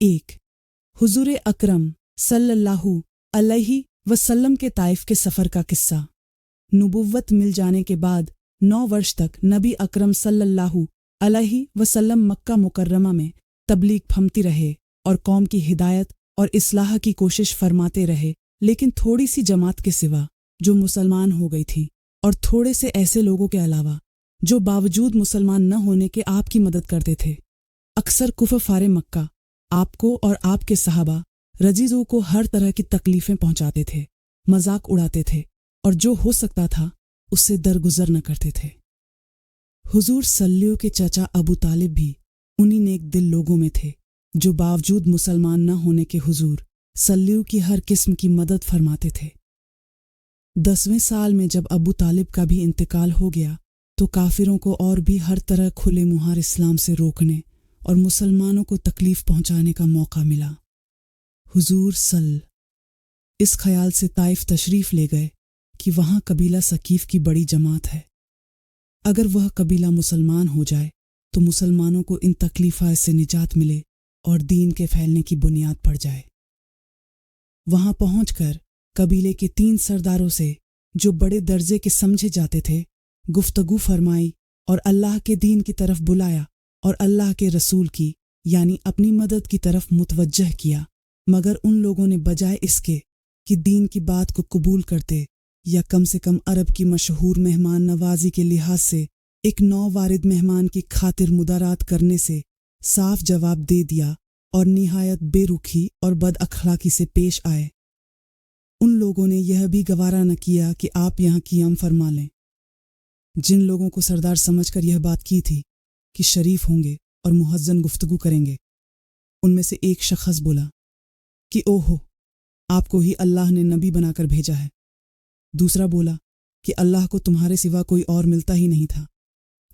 1 हुजूर अकरम सल्लल्लाहु अलैहि वसल्लम के ताइफ के सफ़र का किस्सा। नबुव्वत मिल जाने के बाद 9 वर्ष तक नबी अकरम सल्लल्लाहु अलैहि वसल्लम मक्का मुकर्रमा में तबलीग फमती रहे और कौम की हिदायत और इस्लाह की कोशिश फरमाते रहे, लेकिन थोड़ी सी जमात के सिवा जो मुसलमान हो गई थी और थोड़े से ऐसे लोगों के अलावा जो बावजूद मुसलमान न होने के आपकी मदद करते थे। अक्सर कुफारे मक्का आपको और आपके सहाबा रजीज़ों को हर तरह की तकलीफ़ें पहुंचाते थे, मजाक उड़ाते थे और जो हो सकता था उससे दरगुजर न करते थे। हुजूर सल्लल्लाहु के चाचा अबू तालिब भी उन्हीं नेक दिल लोगों में थे जो बावजूद मुसलमान न होने के हुजूर सल्लल्लाहु की हर किस्म की मदद फरमाते थे। 10वें साल में जब अबू तालिब का भी इंतकाल हो गया तो काफिरों को और भी हर तरह खुले मुहार इस्लाम से रोकने और मुसलमानों को तकलीफ पहुंचाने का मौका मिला। हुजूर इस ख्याल से ताइफ तशरीफ ले गए कि वहाँ कबीला सकीफ की बड़ी जमात है। अगर वह कबीला मुसलमान हो जाए तो मुसलमानों को इन तकलीफ़ात से निजात मिले और दीन के फैलने की बुनियाद पड़ जाए। वहाँ पहुंचकर कबीले के 3 सरदारों से जो बड़े दर्जे के समझे जाते थे गुफ्तगू फरमाई और अल्लाह के दीन की तरफ बुलाया और अल्लाह के रसूल की यानी अपनी मदद की तरफ मुतवज्जह किया, मगर उन लोगों ने बजाय इसके कि दीन की बात को कबूल करते या कम से कम अरब की मशहूर मेहमान नवाजी के लिहाज से एक नौवारिद मेहमान की खातिर मुदारात करने से साफ जवाब दे दिया और निहायत बेरुखी और बद अखलाकी से पेश आए। उन लोगों ने यह भी गवारा न किया कि आप यहाँ क़ियाम फरमा लें। जिन लोगों को सरदार समझकर यह बात की थी कि शरीफ होंगे और मुहज्जन गुफ्तगू करेंगे, उनमें से एक शख्स बोला कि ओहो, आपको ही अल्लाह ने नबी बनाकर भेजा है। दूसरा बोला कि अल्लाह को तुम्हारे सिवा कोई और मिलता ही नहीं था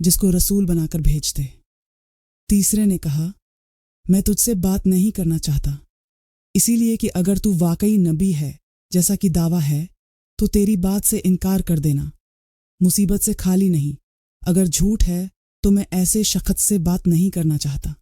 जिसको रसूल बनाकर भेजते। तीसरे ने कहा, मैं तुझसे बात नहीं करना चाहता, इसीलिए कि अगर तू वाकई नबी है जैसा कि दावा है तो तेरी बात से इनकार कर देना, मुसीबत से खाली नहीं। अगर झूठ है तो मैं ऐसे शख्स से बात नहीं करना चाहता।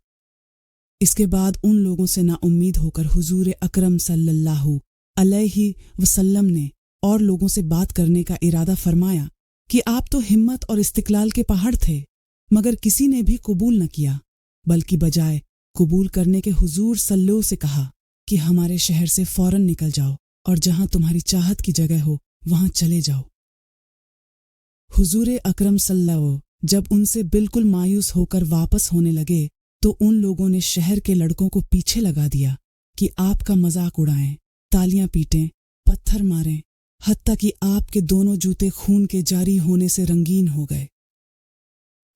इसके बाद उन लोगों से नाउम्मीद होकर हुजूर अकरम सल्लल्लाहु अलैहि वसल्लम ने और लोगों से बात करने का इरादा फरमाया कि आप तो हिम्मत और इस्तिकलाल के पहाड़ थे, मगर किसी ने भी कबूल न किया, बल्कि बजाय कबूल करने के हुजूर सल्लल्लाहु से कहा कि हमारे शहर से फौरन निकल जाओ और जहां तुम्हारी चाहत की जगह हो वहां चले जाओ। हुजूर अकरम सल्लल्लाहु जब उनसे बिल्कुल मायूस होकर वापस होने लगे तो उन लोगों ने शहर के लड़कों को पीछे लगा दिया कि आपका मजाक उड़ाएं, तालियां पीटें, पत्थर मारें, हत्ता कि आपके दोनों जूते खून के जारी होने से रंगीन हो गए।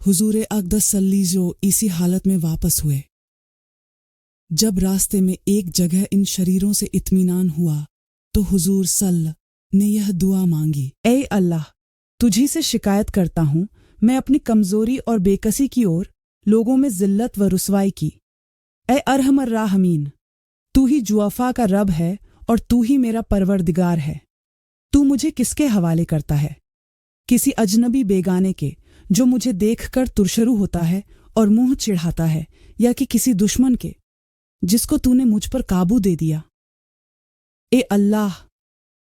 हुजूर अक़दस सल्लल्लाहु इसी हालत में वापस हुए। जब रास्ते में एक जगह इन शरीरों से इत्मीनान हुआ तो हुजूर ने यह दुआ मांगी, ऐ अल्लाह, तुझी से शिकायत करता हूँ, मैं अपनी कमज़ोरी और बेकसी की ओर लोगों में ज़िल्लत व रुसवाई की। ऐ अरहमर राहमीन, तू ही जुअफ़ा का रब है और तू ही मेरा परवरदिगार है। तू मुझे किसके हवाले करता है? किसी अजनबी बेगाने के जो मुझे देखकर तुरशरू होता है और मुंह चिढ़ाता है, या कि किसी दुश्मन के जिसको तूने मुझ पर काबू दे दिया? ए अल्लाह,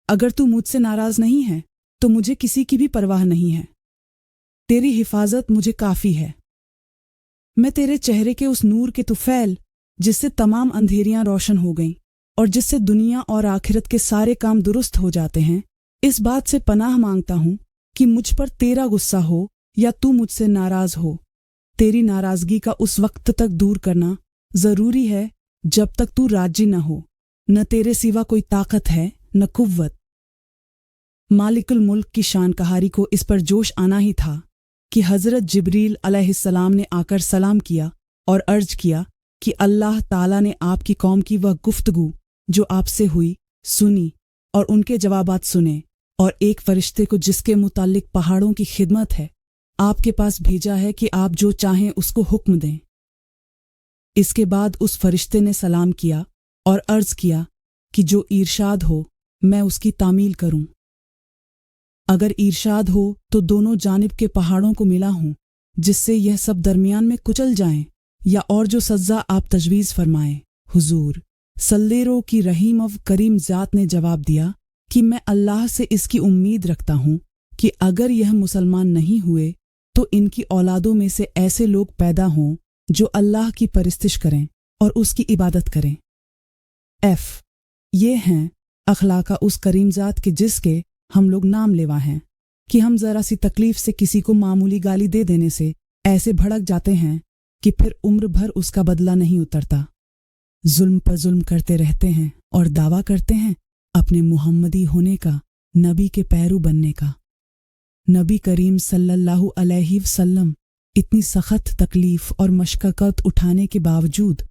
अगर तू मुझसे नाराज़ नहीं है तो मुझे किसी की भी परवाह नहीं है। तेरी हिफाजत मुझे काफ़ी है। मैं तेरे चेहरे के उस नूर के तुफैल जिससे तमाम अंधेरियां रोशन हो गईं और जिससे दुनिया और आखिरत के सारे काम दुरुस्त हो जाते हैं, इस बात से पनाह मांगता हूँ कि मुझ पर तेरा गुस्सा हो या तू मुझसे नाराज़ हो। तेरी नाराज़गी का उस वक्त तक दूर करना ज़रूरी है जब तक तू राजी न हो। न तेरे सिवा कोई ताकत है न कुव्वत। मालिकुल मुल्क की शानकहारी को इस पर जोश आना ही था कि हज़रत जिब्रील अलैहिस्सलाम ने आकर सलाम किया और अर्ज किया कि अल्लाह ताला ने आपकी कौम की वह गुफ्तगू जो आपसे हुई सुनी और उनके जवाबात सुने, और एक फरिश्ते को जिसके मुताल्लिक पहाड़ों की खिदमत है आपके पास भेजा है कि आप जो चाहें उसको हुक्म दें। इसके बाद उस फरिश्ते ने सलाम किया और अर्ज किया कि जो इरशाद हो मैं उसकी तामील करूं। अगर इरशाद हो तो दोनों जानिब के पहाड़ों को मिला हूं जिससे यह सब दरमियान में कुचल जाएं, या और जो सज़्ज़ा आप तजवीज़ फरमाएं। हुजूर सल्लेरो की रहीम व करीम ज़ात ने जवाब दिया कि मैं अल्लाह से इसकी उम्मीद रखता हूँ कि अगर यह मुसलमान नहीं हुए तो इनकी औलादों में से ऐसे लोग पैदा हों जो अल्लाह की परस्तिश करें और उसकी इबादत करें। ये हैं अखलाका उस करीम ज़ात के जिसके हम लोग नाम लेवा हैं कि हम ज़रा सी तकलीफ़ से किसी को मामूली गाली दे देने से ऐसे भड़क जाते हैं कि फिर उम्र भर उसका बदला नहीं उतरता। जुल्म पर जुल्म करते रहते हैं और दावा करते हैं अपने मुहम्मदी होने का, नबी के पैरू बनने का। नबी करीम सल्लल्लाहु अलैहि वसल्लम इतनी सख्त तकलीफ़ और मशक्क़त उठाने के बावजूद